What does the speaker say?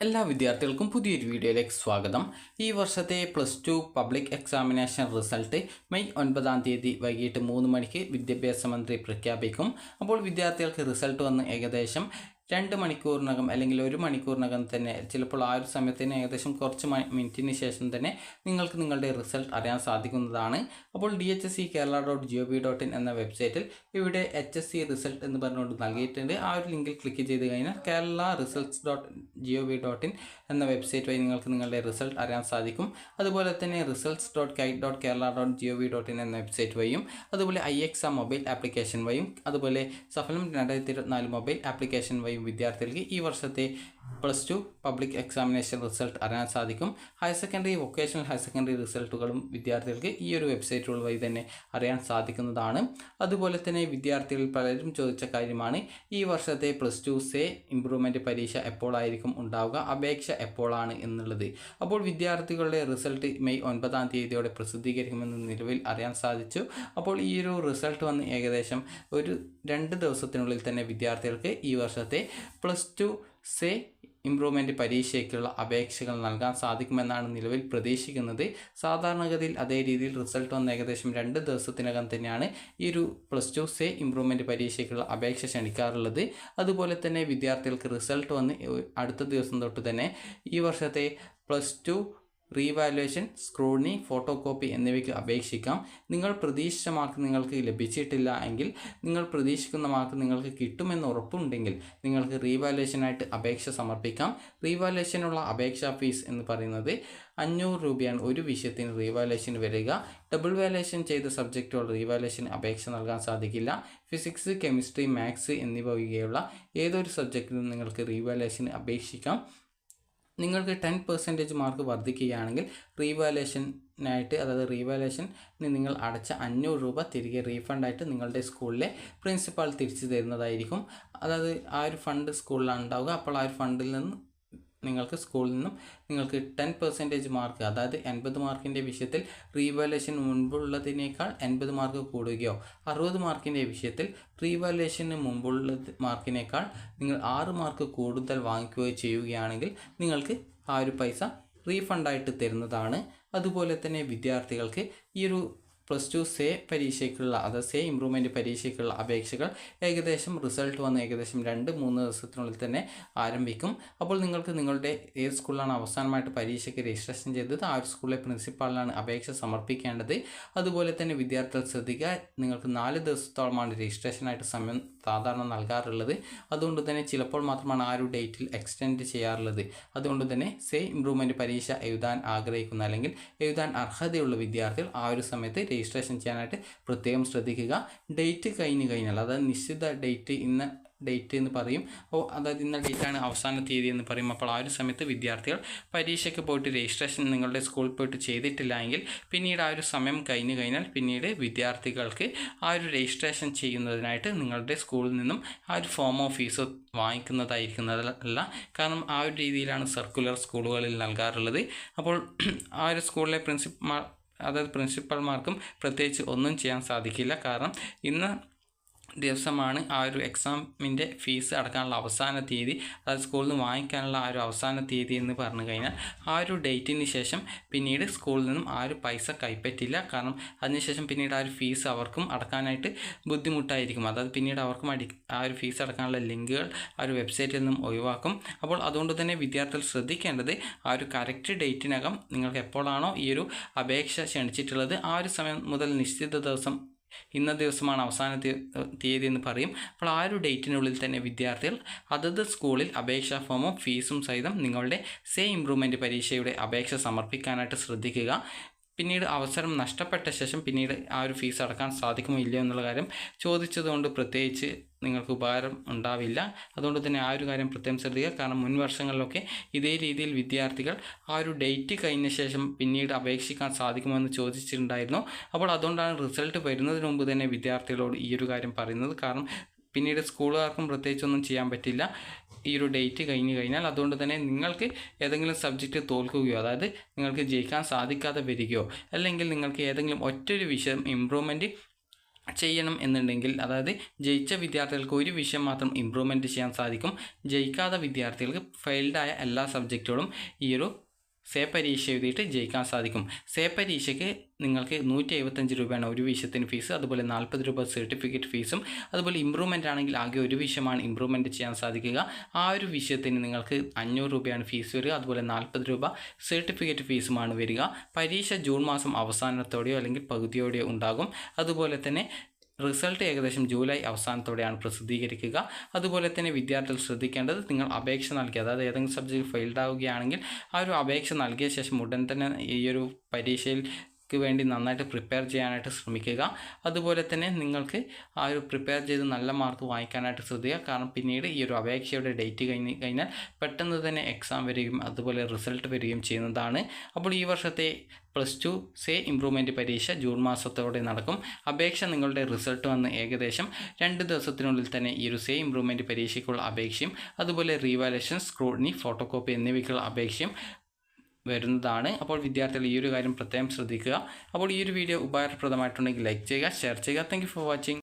എല്ലാ വിദ്യാർത്ഥികൾക്കും പുതിയൊരു വീഡിയോയിലേക്ക് സ്വാഗതം. ഈ വർഷത്തെ +2 പബ്ലിക് എക്സാമിനേഷൻ റിസൾട്ട് മെയ് 9-ാം തീയതി വൈകിട്ട് 3 മണിക്ക് വിദ്യാഭ്യാസ മന്ത്രി പ്രഖ്യാപിക്കും. അപ്പോൾ വിദ്യാർത്ഥികൾക്ക് റിസൾട്ട് വന്ന് ഏകദേശം 2 മണിക്കൂറിനകം അല്ലെങ്കിൽ 1 മണിക്കൂറിനകം തന്നെ, ചിലപ്പോൾ ആ ഒരു സമയത്തിന് ഏകദേശം കുറച്ച് മിനിറ്റിന് ശേഷം തന്നെ നിങ്ങൾക്ക് നിങ്ങളുടെ റിസൾട്ട് അറിയാൻ സാധിക്കുന്നതാണ്. അപ്പോൾ dhsc.kerala.gov.in എന്ന വെബ്സൈറ്റിൽ ഇവിടെ HSC റിസൾട്ട് എന്ന് പറഞ്ഞുകൊണ്ട് നൽകിയിട്ടുണ്ട്. ആ ഒരു ലിങ്കിൽ ക്ലിക്ക് ചെയ്ത് കഴിഞ്ഞാൽ kerala-results.gov.in എന്ന വെബ്സൈറ്റ് വഴി നിങ്ങൾക്ക് നിങ്ങളുടെ റിസൾട്ട് അറിയാൻ സാധിക്കും. അതുപോലെ തന്നെ results.kite.kerala.gov.in എന്ന വെബ്സൈറ്റ് വഴിയും, അതുപോലെ iExam മൊബൈൽ ആപ്ലിക്കേഷൻ വഴിയും, അതുപോലെ സഫലം 2024 മൊബൈൽ ആപ്ലിക്കേഷൻ വഴിയും വിദ്യാർത്ഥികൾക്ക് ഈ വർഷത്തെ +2 പബ്ലിക് എക്സാമിനേഷൻ റിസൾട്ട് അറിയാൻ സാധിക്കും. Higher secondary, vocational higher secondary റിസൾട്ടുകളും വിദ്യാർത്ഥികൾക്ക് ഈ ഒരു വെബ്സൈറ്റുകൾ വഴി തന്നെ അറിയാൻ സാധിക്കുന്നതാണ്. അതുപോലെ തന്നെ വിദ്യാർത്ഥികൾ പലരും ചോദിച്ച കാര്യമാണ് ഈ വർഷത്തെ +2 സേ ഇംപ്രൂവ്മെൻറ്റ് പരീക്ഷ എപ്പോഴായിരിക്കും ഉണ്ടാവുക, അപേക്ഷ എപ്പോഴാണ് എന്നുള്ളത്. അപ്പോൾ വിദ്യാർത്ഥികളുടെ റിസൾട്ട് മെയ് 9-ാം തീയതിയോടെ പ്രസിദ്ധീകരിക്കുമെന്ന് നിലവിൽ അറിയാൻ സാധിച്ചു. അപ്പോൾ ഈ ഒരു റിസൾട്ട് വന്ന് ഏകദേശം ഒരു 2 ദിവസത്തിനുള്ളിൽ തന്നെ വിദ്യാർത്ഥികൾക്ക് ഈ വർഷത്തെ +2 സേ ഇംപ്രൂവ്മെൻറ്റ് പരീക്ഷയ്ക്കുള്ള അപേക്ഷകൾ നൽകാൻ സാധിക്കുമെന്നാണ് നിലവിൽ പ്രതീക്ഷിക്കുന്നത്. സാധാരണഗതിയിൽ അതേ രീതിയിൽ റിസൾട്ട് വന്ന് ഏകദേശം 2 ദിവസത്തിനകം തന്നെയാണ് ഈ ഒരു +2 സേ ഇംപ്രൂവ്മെൻറ്റ് പരീക്ഷയ്ക്കുള്ള അപേക്ഷ ക്ഷണിക്കാറുള്ളത്. അതുപോലെ തന്നെ വിദ്യാർത്ഥികൾക്ക് റിസൾട്ട് വന്ന് അടുത്ത ദിവസം തൊട്ട് തന്നെ ഈ വർഷത്തെ +2 റീവാലുവേഷൻ, സ്ക്രൂട്ടിനി, ഫോട്ടോ കോപ്പി എന്നിവയ്ക്ക് അപേക്ഷിക്കാം. നിങ്ങൾ പ്രതീക്ഷിച്ച മാർക്ക് നിങ്ങൾക്ക് ലഭിച്ചിട്ടില്ല എങ്കിൽ, നിങ്ങൾ പ്രതീക്ഷിക്കുന്ന മാർക്ക് നിങ്ങൾക്ക് കിട്ടുമെന്ന് ഉറപ്പുണ്ടെങ്കിൽ നിങ്ങൾക്ക് റീവാലുവേഷനായിട്ട് അപേക്ഷ സമർപ്പിക്കാം. റീവാലുവേഷനുള്ള അപേക്ഷാ ഫീസ് എന്ന് പറയുന്നത് 500 രൂപയാണ് ഒരു വിഷയത്തിന് റീവാലുവേഷന് വരിക. ഡബിൾ വാലുവേഷൻ ചെയ്ത സബ്ജക്റ്റുകൾ റീവാലുവേഷന് അപേക്ഷ നൽകാൻ സാധിക്കില്ല. ഫിസിക്സ്, കെമിസ്ട്രി, മാത്സ് എന്നിവ ഒഴികെയുള്ള ഏതൊരു സബ്ജക്റ്റിനും നിങ്ങൾക്ക് റീവാലുവേഷന് അപേക്ഷിക്കാം. നിങ്ങൾക്ക് 10% മാർക്ക് വർദ്ധിക്കുകയാണെങ്കിൽ റീവാലുവേഷനായിട്ട്, അതായത് റീവാലുവേഷന് നിങ്ങൾ അടച്ച 500 രൂപ തിരികെ റീഫണ്ടായിട്ട് നിങ്ങളുടെ സ്കൂളിലെ പ്രിൻസിപ്പാൾ തിരിച്ചു തരുന്നതായിരിക്കും. അതായത് ആ ഒരു ഫണ്ട് സ്കൂളിലാണ് ഉണ്ടാവുക. അപ്പോൾ ആ ഒരു ഫണ്ടിൽ നിന്ന് നിങ്ങൾക്ക് സ്കൂളിൽ നിന്നും നിങ്ങൾക്ക് 10% മാർക്ക്, അതായത് 80 മാർക്കിൻ്റെ വിഷയത്തിൽ റീവാലുവേഷന് മുൻപുള്ളതിനേക്കാൾ 80 മാർക്ക് കൂടുകയോ, 60 മാർക്കിൻ്റെ വിഷയത്തിൽ റീവാലുവേഷന് മുമ്പുള്ള മാർക്കിനേക്കാൾ നിങ്ങൾ 6 മാർക്ക് കൂടുതൽ വാങ്ങിക്കുകയോ ചെയ്യുകയാണെങ്കിൽ നിങ്ങൾക്ക് ആ ഒരു പൈസ റീഫണ്ടായിട്ട് തരുന്നതാണ്. അതുപോലെ തന്നെ വിദ്യാർത്ഥികൾക്ക് ഈ ഒരു +2 സേ പരീക്ഷയ്ക്കുള്ള, അതായത് സേ ഇംപ്രൂവ്മെൻറ്റ് പരീക്ഷയ്ക്കുള്ള അപേക്ഷകൾ ഏകദേശം റിസൾട്ട് വന്ന് ഏകദേശം 2-3 ദിവസത്തിനുള്ളിൽ തന്നെ ആരംഭിക്കും. അപ്പോൾ നിങ്ങൾക്ക് നിങ്ങളുടെ ഏത് സ്കൂളിലാണ് അവസാനമായിട്ട് പരീക്ഷയ്ക്ക് രജിസ്ട്രേഷൻ ചെയ്തത് ആ ഒരു സ്കൂളിലെ പ്രിൻസിപ്പാളിനാണ് അപേക്ഷ സമർപ്പിക്കേണ്ടത്. അതുപോലെ തന്നെ വിദ്യാർത്ഥികൾ ശ്രദ്ധിക്കുക, നിങ്ങൾക്ക് 4 ദിവസത്തോളമാണ് രജിസ്ട്രേഷനായിട്ട് സമയം സാധാരണ നൽകാറുള്ളത്. അതുകൊണ്ട് തന്നെ ചിലപ്പോൾ മാത്രമാണ് ആ ഒരു ഡേറ്റിൽ എക്സ്റ്റെൻഡ് ചെയ്യാറുള്ളത്. അതുകൊണ്ട് തന്നെ സേ ഇംപ്രൂവ്മെൻറ്റ് പരീക്ഷ എഴുതാൻ ആഗ്രഹിക്കുന്ന അല്ലെങ്കിൽ എഴുതാൻ അർഹതയുള്ള വിദ്യാർത്ഥികൾ ആ ഒരു സമയത്ത് രജിസ്ട്രേഷൻ ചെയ്യാനായിട്ട് പ്രത്യേകം ശ്രദ്ധിക്കുക. ഡേറ്റ് കഴിഞ്ഞാൽ, അതായത് നിശ്ചിത ഡേറ്റ്, ഇന്ന ഡേറ്റ് എന്ന് പറയും, അതായത് ഇന്ന ഡേറ്റാണ് അവസാന തീയതി എന്ന് പറയും. അപ്പോൾ ആ ഒരു സമയത്ത് വിദ്യാർത്ഥികൾ പരീക്ഷയ്ക്ക് പോയിട്ട് രജിസ്ട്രേഷൻ നിങ്ങളുടെ സ്കൂളിൽ പോയിട്ട് ചെയ്തിട്ടില്ല എങ്കിൽ പിന്നീട് ആ ഒരു സമയം കഴിഞ്ഞാൽ പിന്നീട് വിദ്യാർത്ഥികൾക്ക് ആ ഒരു രജിസ്ട്രേഷൻ ചെയ്യുന്നതിനായിട്ട് നിങ്ങളുടെ സ്കൂളിൽ നിന്നും ആ ഒരു ഫോം ഓഫ് ഫീസ് വാങ്ങിക്കുന്നതായിരിക്കുന്നതല്ല. കാരണം ആ ഒരു രീതിയിലാണ് സർക്കുലർ സ്കൂളുകളിൽ നൽകാറുള്ളത്. അപ്പോൾ ആ ഒരു സ്കൂളിലെ പ്രിൻസിപ്പൽമാർക്കും പ്രത്യേകിച്ച് ഒന്നും ചെയ്യാൻ സാധിക്കില്ല. കാരണം ഇന്ന് ദിവസമാണ് ആ ഒരു എക്സാമിൻ്റെ ഫീസ് അടക്കാനുള്ള അവസാന തീയതി, അതായത് സ്കൂളിൽ നിന്ന് വാങ്ങിക്കാനുള്ള ആ ഒരു അവസാന തീയതി എന്ന് പറഞ്ഞു കഴിഞ്ഞാൽ ആ ഒരു ഡേറ്റിന് ശേഷം പിന്നീട് സ്കൂളിൽ നിന്നും ആ ഒരു പൈസ കൈപ്പറ്റില്ല. കാരണം അതിനുശേഷം പിന്നീട് ആ ഒരു ഫീസ് അവർക്കും അടക്കാനായിട്ട് ബുദ്ധിമുട്ടായിരിക്കും. അതായത് പിന്നീട് അവർക്കും ആ ഒരു ഫീസ് അടക്കാനുള്ള ലിങ്കുകൾ ആ ഒരു വെബ്സൈറ്റിൽ നിന്നും ഒഴിവാക്കും. അപ്പോൾ അതുകൊണ്ട് തന്നെ വിദ്യാർത്ഥികൾ ശ്രദ്ധിക്കേണ്ടത് ആ ഒരു കറക്റ്റ് ഡേറ്റിനകം നിങ്ങൾക്ക് എപ്പോഴാണോ ഈ ഒരു അപേക്ഷ ക്ഷണിച്ചിട്ടുള്ളത് ആ ഒരു സമയം മുതൽ നിശ്ചിത ദിവസം, ഇന്ന ദിവസമാണ് അവസാന തീയതി എന്ന് പറയും. അപ്പോൾ ആ ഒരു ഡേറ്റിനുള്ളിൽ തന്നെ വിദ്യാർത്ഥികൾ അതത് സ്കൂളിൽ അപേക്ഷാ ഫോമും ഫീസും സഹിതം നിങ്ങളുടെ സേ ഇംപ്രൂവ്മെൻറ്റ് പരീക്ഷയുടെ അപേക്ഷ സമർപ്പിക്കാനായിട്ട് ശ്രദ്ധിക്കുക. പിന്നീട് അവസരം നഷ്ടപ്പെട്ട ശേഷം പിന്നീട് ആ ഒരു ഫീസ് അടക്കാൻ സാധിക്കുമോ ഇല്ലയോ എന്നുള്ള കാര്യം ചോദിച്ചതുകൊണ്ട് പ്രത്യേകിച്ച് നിങ്ങൾക്ക് ഉപകാരം ഉണ്ടാവില്ല. അതുകൊണ്ട് തന്നെ ആ ഒരു കാര്യം പ്രത്യേകം ശ്രദ്ധിക്കുക. കാരണം മുൻ വർഷങ്ങളിലൊക്കെ ഇതേ രീതിയിൽ വിദ്യാർത്ഥികൾ ആ ഒരു ഡേറ്റ് കഴിഞ്ഞ ശേഷം പിന്നീട് അപേക്ഷിക്കാൻ സാധിക്കുമെന്ന് ചോദിച്ചിട്ടുണ്ടായിരുന്നു. അപ്പോൾ അതുകൊണ്ടാണ് റിസൾട്ട് വരുന്നതിന് മുമ്പ് തന്നെ വിദ്യാർത്ഥികളോട് ഈ ഒരു കാര്യം പറയുന്നത്. കാരണം പിന്നീട് സ്കൂളുകാർക്കും പ്രത്യേകിച്ചൊന്നും ചെയ്യാൻ പറ്റില്ല ഈ ഒരു ഡേറ്റ് കഴിഞ്ഞാൽ. അതുകൊണ്ട് തന്നെ നിങ്ങൾക്ക് ഏതെങ്കിലും സബ്ജക്റ്റ് തോൽക്കുകയോ, അതായത് നിങ്ങൾക്ക് ജയിക്കാൻ സാധിക്കാതെ വരികയോ, അല്ലെങ്കിൽ നിങ്ങൾക്ക് ഏതെങ്കിലും ഒറ്റൊരു വിഷയം ഇംപ്രൂവ്മെൻറ്റ് ചെയ്യണം എന്നുണ്ടെങ്കിൽ, അതായത് ജയിച്ച വിദ്യാർത്ഥികൾക്ക് ഒരു വിഷയം മാത്രം ഇമ്പ്രൂവ്മെൻറ്റ് ചെയ്യാൻ സാധിക്കും. ജയിക്കാത്ത വിദ്യാർത്ഥികൾക്ക് ഫെയിൽഡായ എല്ലാ സബ്ജക്റ്റുകളും ഈ ഒരു സേ പരീക്ഷ എഴുതിയിട്ട് ജയിക്കാൻ സാധിക്കും. സേ പരീക്ഷയ്ക്ക് നിങ്ങൾക്ക് 175 രൂപയാണ് ഒരു വിഷയത്തിന് ഫീസ്. അതുപോലെ 40 രൂപ സർട്ടിഫിക്കറ്റ് ഫീസും. അതുപോലെ ഇമ്പ്രൂവ്മെൻ്റ് ആണെങ്കിൽ ആകെ ഒരു വിഷയമാണ് ഇമ്പ്രൂവ്മെൻറ്റ് ചെയ്യാൻ സാധിക്കുക. ആ ഒരു വിഷയത്തിന് നിങ്ങൾക്ക് 500 രൂപയാണ് ഫീസ് വരിക. അതുപോലെ 40 രൂപ സർട്ടിഫിക്കറ്റ് ഫീസുമാണ് വരിക. പരീക്ഷ ജൂൺ മാസം അവസാനത്തോടെയോ അല്ലെങ്കിൽ പകുതിയോടെയോ ഉണ്ടാകും. അതുപോലെ തന്നെ റിസൾട്ട് ഏകദേശം ജൂലൈ അവസാനത്തോടെയാണ് പ്രസിദ്ധീകരിക്കുക. അതുപോലെ തന്നെ വിദ്യാർത്ഥികൾ ശ്രദ്ധിക്കേണ്ടത്, നിങ്ങൾ അപേക്ഷ നൽകി, അതായത് ഏതെങ്കിലും സബ്ജക്റ്റ് ഫെയിൽഡ് ആവുകയാണെങ്കിൽ ആ ഒരു അപേക്ഷ നൽകിയ ശേഷം ഉടൻ തന്നെ ഈ ഒരു പരീക്ഷയിൽ വേണ്ടി നന്നായിട്ട് പ്രിപ്പയർ ചെയ്യാനായിട്ട് ശ്രമിക്കുക. അതുപോലെ തന്നെ നിങ്ങൾക്ക് ആ ഒരു പ്രിപ്പയർ ചെയ്ത് നല്ല മാർക്ക് വാങ്ങിക്കാനായിട്ട് ശ്രദ്ധിക്കുക. കാരണം പിന്നീട് ഈ ഒരു അപേക്ഷയുടെ ഡേറ്റ് കഴിഞ്ഞാൽ പെട്ടെന്ന് തന്നെ എക്സാം വരികയും അതുപോലെ റിസൾട്ട് വരികയും ചെയ്യുന്നതാണ്. അപ്പോൾ ഈ വർഷത്തെ +2 സേ ഇമ്പ്രൂവ്മെൻറ്റ് പരീക്ഷ ജൂൺ മാസത്തോടെ നടക്കും. അപേക്ഷ നിങ്ങളുടെ റിസൾട്ട് വന്ന് ഏകദേശം 2 ദിവസത്തിനുള്ളിൽ തന്നെ ഈ ഒരു സേ ഇമ്പ്രൂവ്മെൻറ്റ് പരീക്ഷയ്ക്കുള്ള അപേക്ഷയും അതുപോലെ റീവാലുവേഷൻ, സ്ക്രൂട്ടിനി, ഫോട്ടോകോപ്പി എന്നിവയ്ക്കുള്ള അപേക്ഷയും വരുന്നതാണ്. അപ്പോൾ വിദ്യാർത്ഥികൾ ഈ ഒരു കാര്യം പ്രത്യേകം ശ്രദ്ധിക്കുക. അപ്പോൾ ഈ ഒരു വീഡിയോ ഉപകാരപ്രദമായിട്ടുണ്ടെങ്കിൽ ലൈക്ക് ചെയ്യുക, ഷെയർ ചെയ്യുക. Thank you for watching.